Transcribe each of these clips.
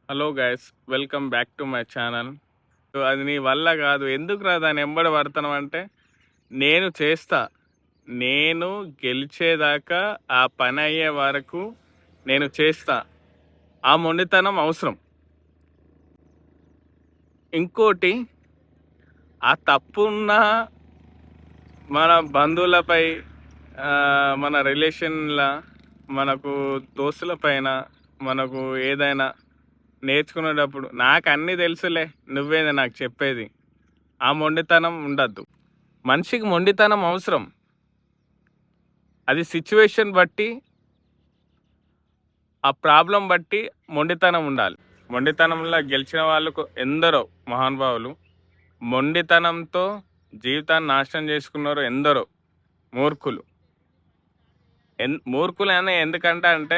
Hello guys, welcome back to my channel. So అది నీ వల్ల కాదు, ఎందుకురా దాన్ని ఎంబడి పడతాను అంటే నేను చేస్తా. నేను గెలిచేదాకా ఆ పని అయ్యే వరకు నేను చేస్తా. ఆ మొండితనం అవసరం. ఇంకోటి, ఆ తప్పు ఉన్న మన బంధువులపై, మన రిలేషన్ల, మనకు దోస్తుల పైన, మనకు ఏదైనా నేర్చుకునేటప్పుడు నాకు అన్నీ తెలుసులే, నువ్వేది నాకు చెప్పేది, ఆ మొండితనం ఉండద్దు. మనిషికి మొండితనం అవసరం. అది సిచ్యువేషన్ బట్టి, ఆ ప్రాబ్లం బట్టి మొండితనం ఉండాలి. మొండితనంలో గెలిచిన వాళ్ళకు ఎందరో మహానుభావులు మొండితనంతో జీవితాన్ని నాశనం చేసుకున్నారు. ఎందరో మూర్ఖులు. మూర్ఖులు అని ఎందుకంటే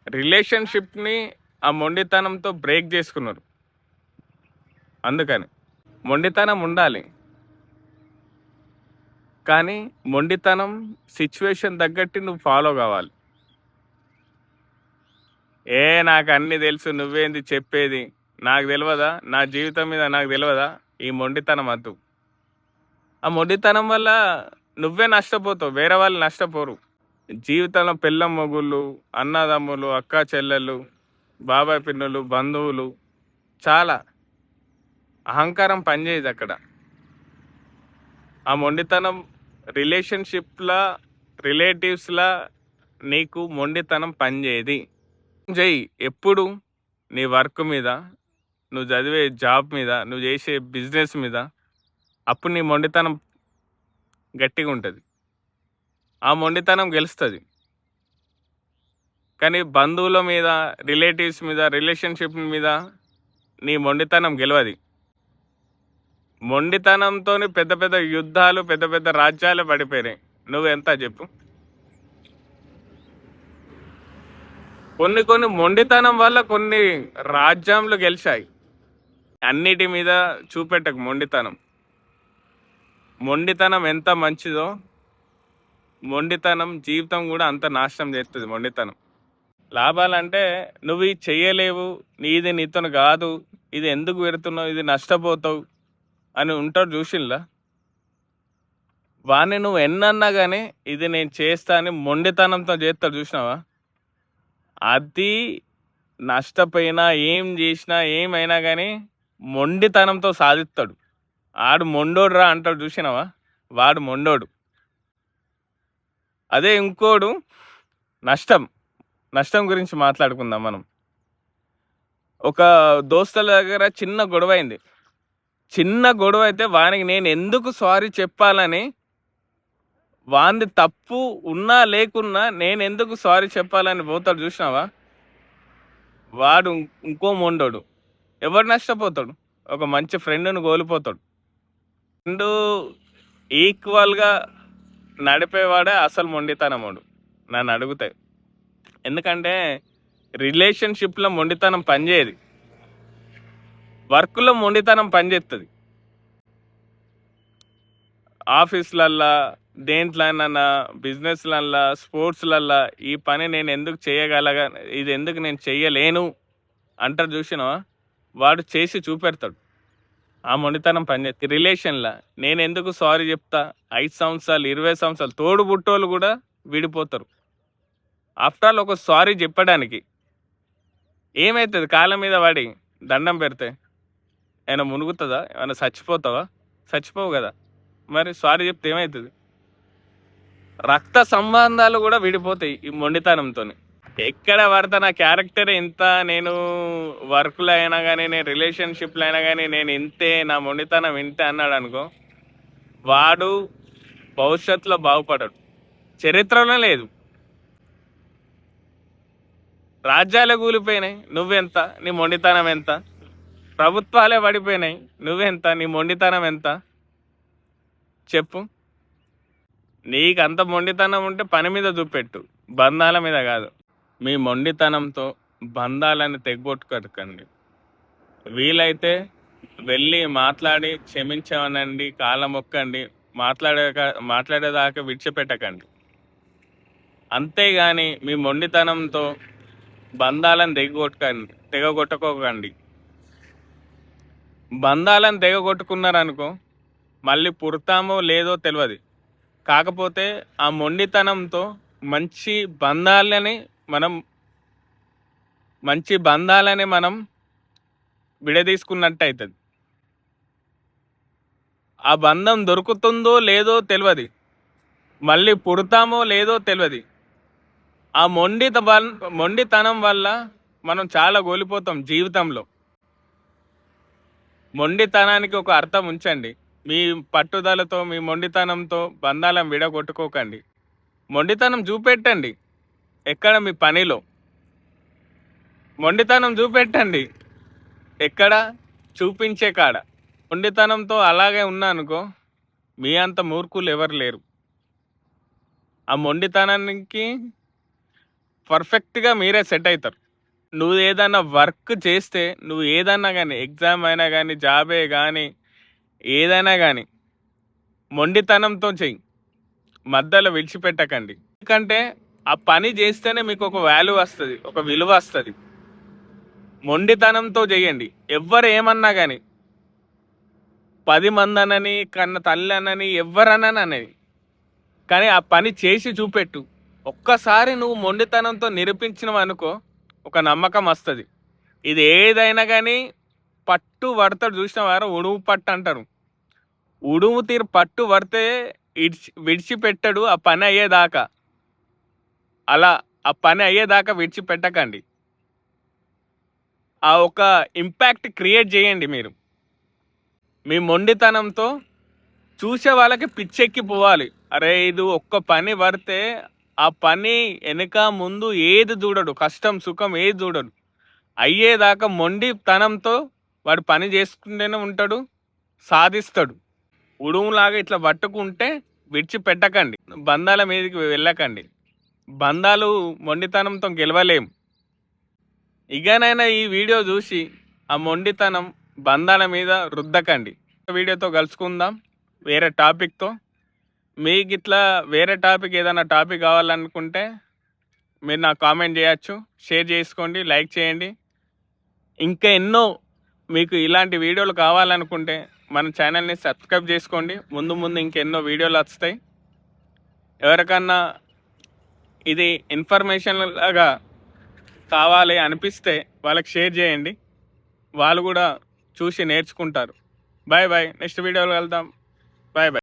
రిలేషన్షిప్ని ఆ మొండితనంతో బ్రేక్ చేసుకున్నారు. అందుకని మొండితనం ఉండాలి, కానీ మొండితనం సిచ్యువేషన్ తగ్గట్టు నువ్వు ఫాలో కావాలి. నాకు అన్నీ తెలుసు, నువ్వేంది చెప్పేది, నాకు తెలియదా, నా జీవితం మీద నాకు తెలియదా, ఈ మొండితనం వద్దు. ఆ మొండితనం వల్ల నువ్వే నష్టపోతావు, వేరే వాళ్ళు నష్టపోరు. జీవితంలో పెళ్ళం మొగుళ్ళు, అన్నదమ్ములు, అక్క చెల్లెళ్ళు, బాబాయ్ పిన్నులు, బంధువులు, చాలా అహంకారం పనిచేయదు అక్కడ. ఆ మొండితనం రిలేషన్షిప్లా, రిలేటివ్స్లా నీకు మొండితనం పనిచేయది. చెయ్యి ఎప్పుడు, నీ వర్క్ మీద, నువ్వు చదివే జాబ్ మీద, నువ్వు చేసే బిజినెస్ మీద. అప్పుడు నీ మొండితనం గట్టిగా ఉంటుంది, ఆ మొండితనం గెలుస్తుంది. కానీ బంధువుల మీద, రిలేటివ్స్ మీద, రిలేషన్షిప్ మీద నీ మొండితనం గెలవది. మొండితనంతో పెద్ద పెద్ద యుద్ధాలు, పెద్ద పెద్ద రాజ్యాలు పడిపోయినాయి. నువ్వెంత చెప్పు. కొన్ని మొండితనం వల్ల కొన్ని రాజ్యాలు గెలిచాయి. అన్నిటి మీద చూపెట్టకు మొండితనం. మొండితనం ఎంత మంచిదో, మొండితనం జీవితం కూడా అంత నాశనం చేస్తుంది. మొండితనం లాభాలంటే, నువ్వు ఇది చెయ్యలేవు, ఇది నీతో కాదు, ఇది ఎందుకు పెడుతున్నావు, ఇది నష్టపోతావు అని ఉంటాడు చూసిందా. వాడిని నువ్వు ఎన్నన్నా కానీ ఇది నేను చేస్తా అని మొండితనంతో చేస్తాడు చూసినావా, అది నష్టపోయినా, ఏం చేసినా, ఏమైనా కానీ మొండితనంతో సాధిస్తాడు. ఆడు మొండోడు రా అంటాడు చూసినావా, వాడు మొండోడు. అదే ఇంకోడు నష్టం గురించి మాట్లాడుకుందాం మనం. ఒక దోస్తుల దగ్గర చిన్న గొడవ అయింది. చిన్న గొడవ అయితే వానికి నేను ఎందుకు సారీ చెప్పాలని, వాంది తప్పు ఉన్నా లేకున్నా నేను ఎందుకు సారీ చెప్పాలని పోతాడు చూసినావా, వాడు ఇంకో మొండోడు. ఎవరు నష్టపోతాడు? ఒక మంచి ఫ్రెండ్ను కోల్పోతాడు. ఫ్రెండ్ ఈక్వల్గా నడిపేవాడే అసలు మొండితనముడు నన్ను అడుగుతాయి. ఎందుకంటే రిలేషన్షిప్లో మొండితనం పనిచేయదు, వర్క్లో మొండితనం పనిచేస్తుంది. ఆఫీస్లల్లా, దేంట్లోనన్నా, బిజినెస్లల్లా, స్పోర్ట్స్లల్లా ఈ పని నేను ఎందుకు చేయగలగా, ఇది ఎందుకు నేను చెయ్యలేను అంటారు చూసినా, వాడు చేసి చూపెడతాడు. ఆ మొండితనం పనిచేస్తుంది. రిలేషన్లో నేను ఎందుకు సారీ చెప్తా, 5 సంవత్సరాలు 20 సంవత్సరాలు తోడు బుట్టోళ్ళు కూడా విడిపోతారు. ఆఫ్టర్ ఆల్ ఒక సారీ చెప్పడానికి ఏమవుతుంది? కాళ్ళ మీద వాడి దండం పెడితే ఏమైనా మునుగుతుందా? ఏమైనా చచ్చిపోతావా? చచ్చిపోవు కదా. మరి సారీ చెప్తే ఏమవుతుంది? రక్త సంబంధాలు కూడా విడిపోతాయి ఈ మొండితనంతో. ఎక్కడ పడతా నా క్యారెక్టర్ ఇంత, నేను వర్క్లో అయినా కానీ, నేను రిలేషన్షిప్లో అయినా కానీ నేను ఇంతే, నా మొండితనం ఇంతే అన్నాడు అనుకో, వాడు భవిష్యత్తులో బాగుపడడు. చరిత్రలో లేదు. రాజ్యాలే కూలిపోయినాయి, నువ్వెంత, నీ మొండితనం ఎంత? ప్రభుత్వాలే పడిపోయినాయి, నువ్వెంత, నీ మొండితనం ఎంత? చెప్పు. నీకు అంత మొండితనం ఉంటే పని మీద చూపెట్టు, బంధాల మీద కాదు. మీ మొండితనంతో బంధాలను తెగొట్టుకట్టకండి. వీలైతే వెళ్ళి మాట్లాడి క్షమించమనండి, కాళ్ళ మొక్కండి, మాట్లాడేదాకా విడిచిపెట్టకండి. అంతేగాని మీ మొండితనంతో బంధాలను తెగగొట్టుకోకండి. బంధాలను తెగగొట్టుకున్నారనుకో మళ్ళీ పుడతామో లేదో తెలియదు. కాకపోతే ఆ మొండితనంతో మంచి బంధాలని మనం విడదీసుకున్నట్టు అవుతుంది. ఆ బంధం దొరుకుతుందో లేదో తెలియదు, మళ్ళీ పుడతామో లేదో తెలియదు. ఆ మొండితనం వల్ల మనం చాలా కోల్పోతాం జీవితంలో. మొండితనానికి ఒక అర్థం ఉంచండి. మీ పట్టుదలతో, మీ మొండితనంతో బంధాలను విడగొట్టుకోకండి. మొండితనం చూపెట్టండి, ఎక్కడ మీ పనిలో మొండితనం చూపెట్టండి, ఎక్కడ చూపించే కాడ. మొండితనంతో అలాగే ఉన్నానుకో మీ అంత మూర్ఖులు ఎవరు లేరు. ఆ మొండితనానికి పర్ఫెక్ట్గా మీరే సెట్ అవుతారు. నువ్వు ఏదైనా వర్క్ చేస్తే, నువ్వు ఏదైనా కానీ, ఎగ్జామ్ అయినా కానీ, జాబే కానీ, ఏదైనా కానీ మొండితనంతో చెయ్యి, మధ్యలో విడిచిపెట్టకండి. ఎందుకంటే ఆ పని చేస్తేనే మీకు ఒక వాల్యూ వస్తుంది, ఒక విలువ వస్తుంది. మొండితనంతో చేయండి. ఎవ్వరు ఏమన్నా కానీ, 10 మంది అనని, కన్న తల్లి అనని, ఎవ్వరనని, కానీ ఆ పని చేసి చూపెట్టు. ఒక్కసారి నువ్వు మొండితనంతో నిరూపించినవు అనుకో, ఒక నమ్మకం వస్తుంది. ఇది ఏదైనా కానీ పట్టు పడతాడు, చూసిన వారు ఉడుము పట్టు అంటారు. ఉడుము తీరు పట్టు పడితే విడిచిపెట్టడు ఆ పని అయ్యేదాకా. అలా ఆ పని అయ్యేదాకా విడిచిపెట్టకండి. ఆ ఒక ఇంపాక్ట్ క్రియేట్ చేయండి మీరు. మీ మొండితనంతో చూసే వాళ్ళకి పిచ్చెక్కిపోవాలి. అరే ఇది ఒక్క పని పడితే ఆ పని వెనుక ముందు ఏది చూడడు, కష్టం సుఖం ఏది చూడడు. అయ్యేదాకా మొండితనంతో వాడు పని చేసుకుంటూనే ఉంటాడు, సాధిస్తాడు. ఉడుములాగా ఇట్లా పట్టుకుంటే విడిచిపెట్టకండి. బంధాల మీదకి వెళ్ళకండి. బంధాలు మొండితనంతో గెలవలేం. ఇకనైనా ఈ వీడియో చూసి ఆ మొండితనం బంధాల మీద రుద్దకండి. వీడియోతో కలుసుకుందాం వేరే టాపిక్తో. మీకు ఇట్లా వేరే టాపిక్ ఏదైనా టాపిక్ కావాలనుకుంటే మీరు నాకు కామెంట్ చేయొచ్చు, షేర్ చేసుకోండి, లైక్ చేయండి. ఇంకా ఎన్నో మీకు ఇలాంటి వీడియోలు కావాలనుకుంటే మన ఛానల్ని సబ్స్క్రైబ్ చేసుకోండి. ముందు ముందు ఇంకెన్నో వీడియోలు వస్తాయి. ఎవరికన్నా ఇది ఇన్ఫర్మేషన్ లాగా కావాలి అనిపిస్తే వాళ్ళకి షేర్ చేయండి, వాళ్ళు కూడా చూసి నేర్చుకుంటారు. Bye bye. నెక్స్ట్ వీడియోలో వెళ్దాం. Bye bye.